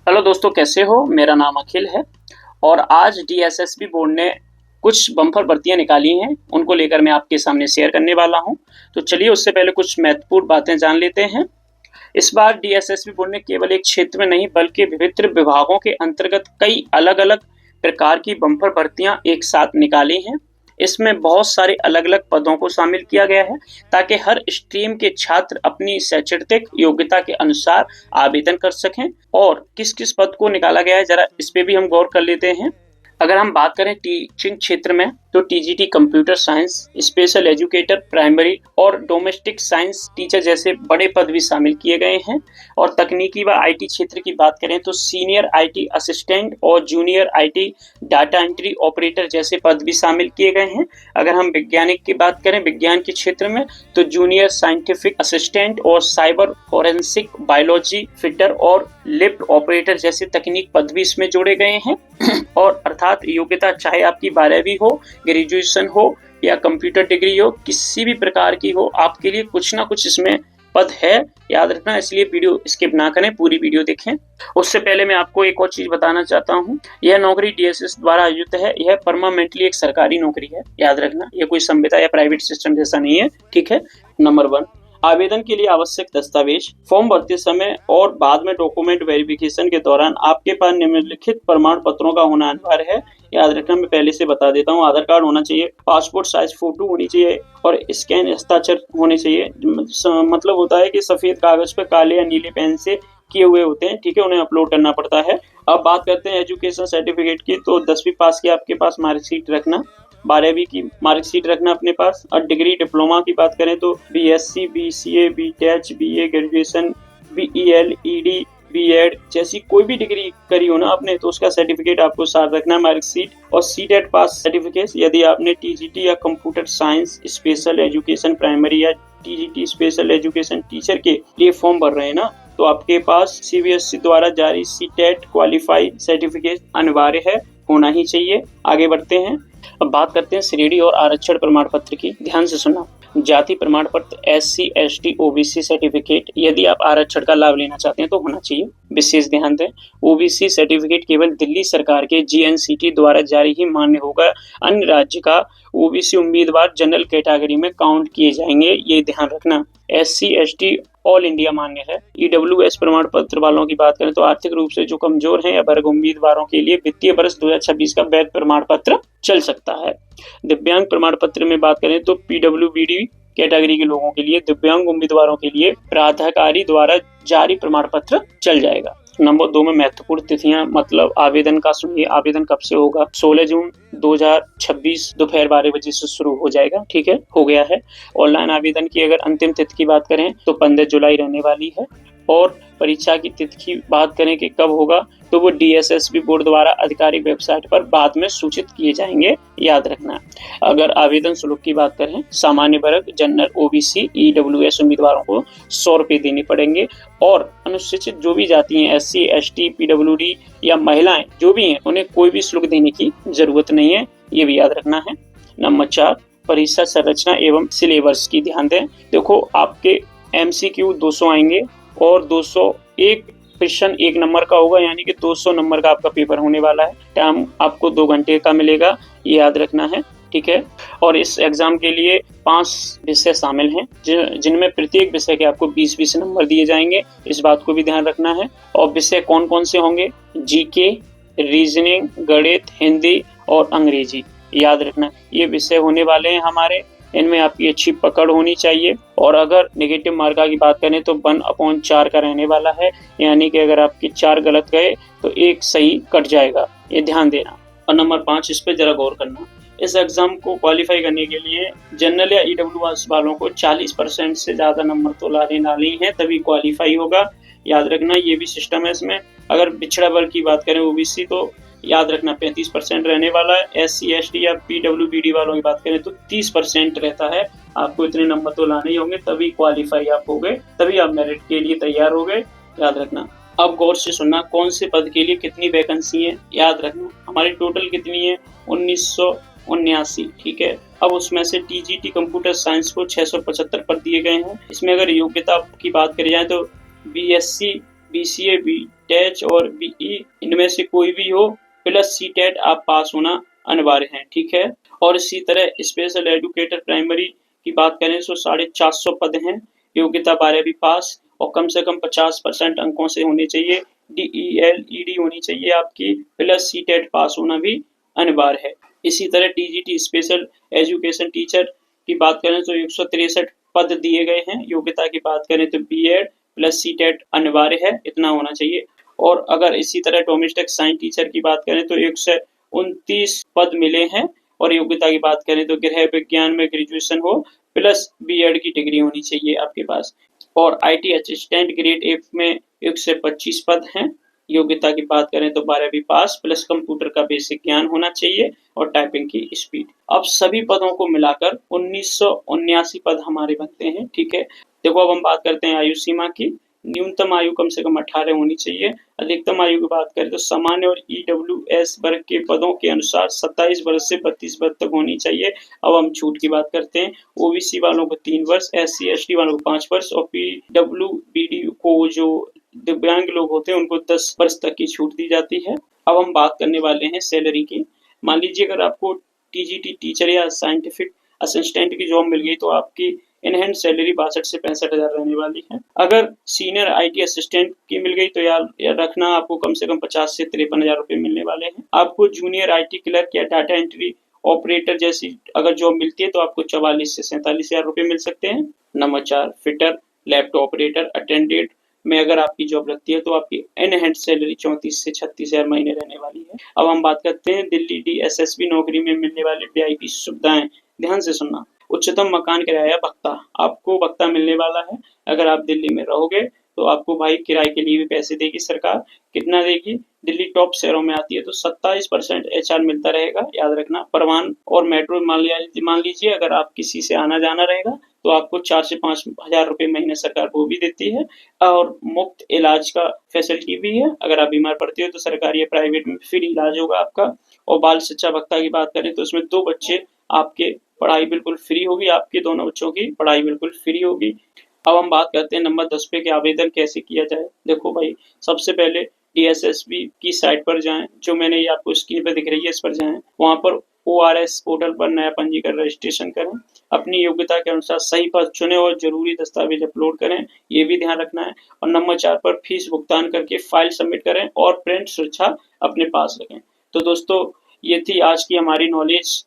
Hello दोस्तों, कैसे हो? मेरा नाम अखिल है और आज डीएसएसबी बोर्ड ने कुछ बम्पर भर्तियां निकाली हैं, उनको लेकर मैं आपके सामने शेयर करने वाला हूं। तो चलिए उससे पहले कुछ महत्वपूर्ण बातें जान लेते हैं। इस बार डीएसएसबी बोर्ड ने केवल एक क्षेत्र में नहीं बल्कि विभिन्न विभागों के अंतर्गत कई अलग-अलग प्रकार की बम्पर भर्तियां एक साथ निकाली हैं। इसमें बहुत सारे अलग-अलग पदों को शामिल किया गया है ताकि हर स्ट्रीम के छात्र अपनी शैक्षणिक योग्यता के अनुसार आवेदन कर सकें। और किस-किस पद को निकाला गया है, जरा इस पे भी हम गौर कर लेते हैं। अगर हम बात करें टीचिंग क्षेत्र में तो TGT computer science, special educator primary और डोमेस्टिक साइंस टीचर जैसे बड़े पद भी शामिल किए गए हैं। और तकनीकी व आईटी क्षेत्र की बात करें तो सीनियर आईटी असिस्टेंट और junior IT data entry operator जैसे पद भी शामिल किए गए हैं। अगर हम वैज्ञानिक की बात करें विज्ञान के क्षेत्र में तो जूनियर साइंटिफिक असिस्टेंट और साइबर फोरेंसिक बायोलॉजी फिटर और लिफ्ट ऑपरेटर जैसे तकनीक पद भी इसमें जोड़े गए हैं। और अर्थात योग्यता चाहे आपकी 12वीं हो, ग्रेजुएशन हो या कंप्यूटर डिग्री हो, किसी भी प्रकार की हो, आपके लिए कुछ ना कुछ इसमें पद है, याद रखना। इसलिए वीडियो स्किप ना करें, पूरी वीडियो देखें। उससे पहले मैं आपको एक और चीज बताना चाहता हूँ। यह नौकरी डीएसएस द्वारा आयोजित है, यह परमानेंटली एक सरकारी नौकरी है, याद रखना। यह कोई संविदा या प्राइवेट सिस्टम जैसा नहीं है, ठीक है। नंबर 1, आवेदन के लिए आवश्यक दस्तावेज। फॉर्म भरते समय और बाद में डॉक्यूमेंट वेरिफिकेशन के दौरान आपके पास निम्नलिखित प्रमाण पत्रों का होना अनिवार्य है, याद रखना। मैं पहले से बता देता हूँ। आधार कार्ड होना चाहिए, पासपोर्ट साइज फोटो होनी चाहिए और स्कैन हस्ताक्षर होने चाहिए। मतलब होता है कि सफेद कागज पे काले या नीले पेन से किए हुए होते हैं, ठीक है, उन्हें अपलोड करना पड़ता है। अब बात करते हैं एजुकेशन सर्टिफिकेट की, तो 10वीं पास की आपके पास मार्कशीट रखना, 12वीं की मार्कशीट रखना अपने पास। और डिग्री डिप्लोमा की बात करें तो BSc, BCA, BTech, BA, graduation, BEl, Ed, BEd जैसी कोई भी डिग्री करी हो ना आपने, तो उसका सर्टिफिकेट आपको साथ रखना, मार्कशीट। और सीटेट पास सर्टिफिकेट, यदि आपने टीजीटी या computer science special education primary या टीजीटी स्पेशल एजुकेशन टीचर के लिए फॉर्म भर रहे हैं ना, तो आपके पास सीबीएसई द्वारा जारी सीटेट क्वालिफाइड सर्टिफिकेट अनिवार्य है, होना ही चाहिए। आगे बढ़ते हैं। अब बात करते हैं श्रेणी और आरक्षण प्रमाण पत्र की। ध्यान से सुना। जाति प्रमाण पत्र, एससी, एसटी, ओबीसी सर्टिफिकेट, यदि आप आरक्षण का लाभ लेना चाहते हैं तो होना चाहिए। विशेष ध्यान दें, ओबीसी सर्टिफिकेट केवल दिल्ली सरकार के जीएनसीटी द्वारा जारी ही मान्य होगा। अन्य राज्य का ओबीसी उम्मीदवार जनरल कैटेगरी में काउंट किए जाएंगे, ये ध्यान रखना। एससी, एसटी ऑल इंडिया मान्य है। ईडब्ल्यूएस प्रमाण पत्र वालों की बात करें तो आर्थिक रूप से जो कमजोर हैं या वर्ग उम्मीदवारों के लिए वित्तीय वर्ष 2026 का वैध प्रमाण पत्र चल सकता है। दिव्यांग प्रमाण पत्र में बात करें तो पीडब्ल्यूबीडी कैटेगरी के लोगों के लिए, दिव्यांग उम्मीदवारों के लिए प्राधिकारी द्वारा जारी प्रमाण पत्र चल जाएगा। नंबर 2 में महत्वपूर्ण तिथियां, मतलब आवेदन का सुनिए। आवेदन कब से होगा? 16 जून 2026 दोपहर 12 बजे से शुरू हो जाएगा, ठीक है, हो गया है। ऑनलाइन आवेदन की अगर अंतिम तिथि की बात करें तो 15 जुलाई रहने वाली है। और परीक्षा की तिथि की बात करें कि कब होगा, तो वो डीएसएसबी बोर्ड द्वारा आधिकारिक वेबसाइट पर बाद में सूचित किए जाएंगे, याद रखना। अगर आवेदन शुल्क की बात करें, सामान्य वर्ग, जनरल, ओबीसी, ईडब्ल्यूएस उम्मीदवारों को 100 रुपए देने पड़ेंगे। और अनुसूचित जो भी जाति हैं, एससी, एसटी, पीडब्ल्यूडी या महिलाएं जो भी हैं, उन्हें कोई भी शुल्क देने की जरूरत नहीं है, ये भी याद रखना है। नंबर 4, परीक्षा संरचना एवं सिलेबस की ध्यान दें। देखो, आपके एमसीक्यू 200 आएंगे और 201 क्वेश्चन 1 नंबर का होगा, यानी कि 200 नंबर का आपका पेपर होने वाला है। टाइम आपको 2 घंटे का मिलेगा, ये याद रखना है, ठीक है। और इस एग्जाम के लिए 5 विषय शामिल हैं, जिनमें प्रत्येक विषय के आपको 20-20 नंबर दिए जाएंगे, इस बात को भी ध्यान रखना है। और विषय कौन कौन से होंगे? जीके, रीजनिंग, गणित, हिंदी और अंग्रेजी, याद रखना। ये विषय होने वाले हैं हमारे, इनमें आपकी अच्छी पकड़ होनी चाहिए। और अगर नेगेटिव मार्का की बात करें तो 1/4 का रहने वाला है, यानी कि अगर आपके 4 गलत गए तो 1 सही कट जाएगा, ये ध्यान देना। और नंबर 5, इस पे जरा गौर करना। इस एग्जाम को क्वालिफाई करने के लिए जनरल या ईडब्ल्यूएस वालों को 40% से ज्यादा नंबर तो लाने ही है, तभी क्वालिफाई होगा, याद रखना। ये भी सिस्टम है इसमें। अगर पिछड़ा वर्ग की बात करें, ओबीसी, तो याद रखना 35% रहने वाला है। एससी, एसटी या पीडब्ल्यूबीडी वालों की बात करें तो 30% रहता है। आपको इतने नंबर तो लाने ही होंगे, तभी क्वालिफाई आप हो गए, तभी आप मेरिट के लिए तैयार हो गए, याद रखना। अब गौर से सुनना, कौन से पद के लिए कितनी वैकेंसी है, याद रखना। हमारी टोटल कितनी है? 1979, ठीक है। अब उसमें से टीजीटी कंप्यूटर साइंस को 675 पद दिए गए हैं। इसमें अगर योग्यता की बात करी जाए तो बीएससी BCA, BTech और BE इनमें से कोई भी हो प्लस CTET आप पास होना अनिवार्य है, ठीक है। और इसी तरह स्पेशल एजुकेटर प्राइमरी की बात करें तो 450 पद हैं, योग्यता 12वीं पास और कम से कम 50% अंकों से होने चाहिए। DEL ED होनी चाहिए आपकी, प्लस CTET पास होना भी अनिवार्य है। इसी तरह TGT स्पेशल एजुकेशन टीचर की बात करें तो 163 पद दिए गए हैं। योग्यता की बात करें तो BEd प्लस CTET अनिवार्य है, इतना होना चाहिए। और अगर इसी तरह डोमेस्टिक साइंस टीचर की बात करें तो 129 पद मिले हैं। और योग्यता की बात करें तो गृह विज्ञान में ग्रेजुएशन हो प्लस BEd की डिग्री होनी चाहिए आपके पास। और IT असिस्टेंट ग्रेड 1 में 125 पद हैं। योग्यता की बात करें तो 12वीं पास प्लस कंप्यूटर का बेसिक ज्ञान होना चाहिए और टाइपिंग की स्पीड। अब सभी पदों को मिलाकर 1979 पद हमारे बनते हैं, ठीक है। देखो अब हम बात करते हैं आयु सीमा की। न्यूनतम आयु कम से कम 18 होनी चाहिए। अधिकतम आयु की बात करें तो सामान्य और EWS वर्ग के पदों के अनुसार 27 वर्ष से 32 वर्ष तक होनी चाहिए। अब हम छूट की बात करते हैं। OBC वालों को 3 वर्ष, SC ST वालों को 5 वर्ष और PWBD को जो दिव्यांग लोग होते हैं उनको 10 वर्ष तक की छूट दी जाती है। अब हम बात करने वाले हैं सैलरी की। मान लीजिए अगर आपको TGT टीचर या साइंटिफिक असिस्टेंट की जॉब मिल गई तो आपकी इन हैंड सैलरी 62 से 65 हजार रहने वाली है। अगर सीनियर IT असिस्टेंट की मिल गई तो यार रखना आपको कम से कम 50 से 53 हजार रुपए मिलने वाले हैं। आपको जूनियर IT क्लर्क या डाटा एंट्री ऑपरेटर जैसी अगर जॉब मिलती है तो आपको 44 से 47 हजार रुपए मिल सकते हैं। Number 4 fitter, laptop operator, attendant में अगर आपकी जॉब लगती है तो आपकी इन हैंड सैलरी 34 से 36 हजार महीने रहने वाली है। अब हम बात करते हैं दिल्ली DSSB नौकरी में मिलने वाले VIP सुविधाएं। ध्यान से सुनना। उच्चतम मकान किराया भत्ता, आपको भत्ता मिलने वाला है। अगर आप दिल्ली में रहोगे तो आपको भाई किराए के लिए भी पैसे देगी सरकार। कितना देगी? दिल्ली टॉप शहरों में आती है तो 27% HR मिलता रहेगा, याद रखना। परिवहन और मेट्रो मान लीजिए अगर आप किसी से आना जाना रहेगा तो आपको 4 से 5 हजार रुपए महीने सरकार वो भी देती है। और मुफ्त इलाज का फैसिलिटी भी है। अगर आप बीमार पड़ते हो तो सरकारी या प्राइवेट में फ्री इलाज होगा आपका। और बाल शिक्षा भत्ता की बात करें तो उसमें 2 बच्चे आपके पढ़ाई बिल्कुल फ्री होगी, आपके दोनों बच्चों की पढ़ाई बिल्कुल फ्री होगी। अब हम बात करते हैं नंबर 10 पे कि आवेदन कैसे किया जाए। देखो भाई, सबसे पहले DSSB की साइट पर जाएं, जो मैंने ये आपको स्क्रीन पर दिख रही है इस पर जाएं। वहां पर ORS पोर्टल पर नया पंजीकरण रजिस्ट्रेशन करें। अपनी योग्यता के अनुसार सही पद चुने और जरूरी दस्तावेज अपलोड करें, ये भी ध्यान रखना है। और नंबर 4 पर फीस भुगतान करके फाइल सबमिट करें और प्रिंट सुरक्षा अपने पास रखें। तो दोस्तों ये थी आज की हमारी नॉलेज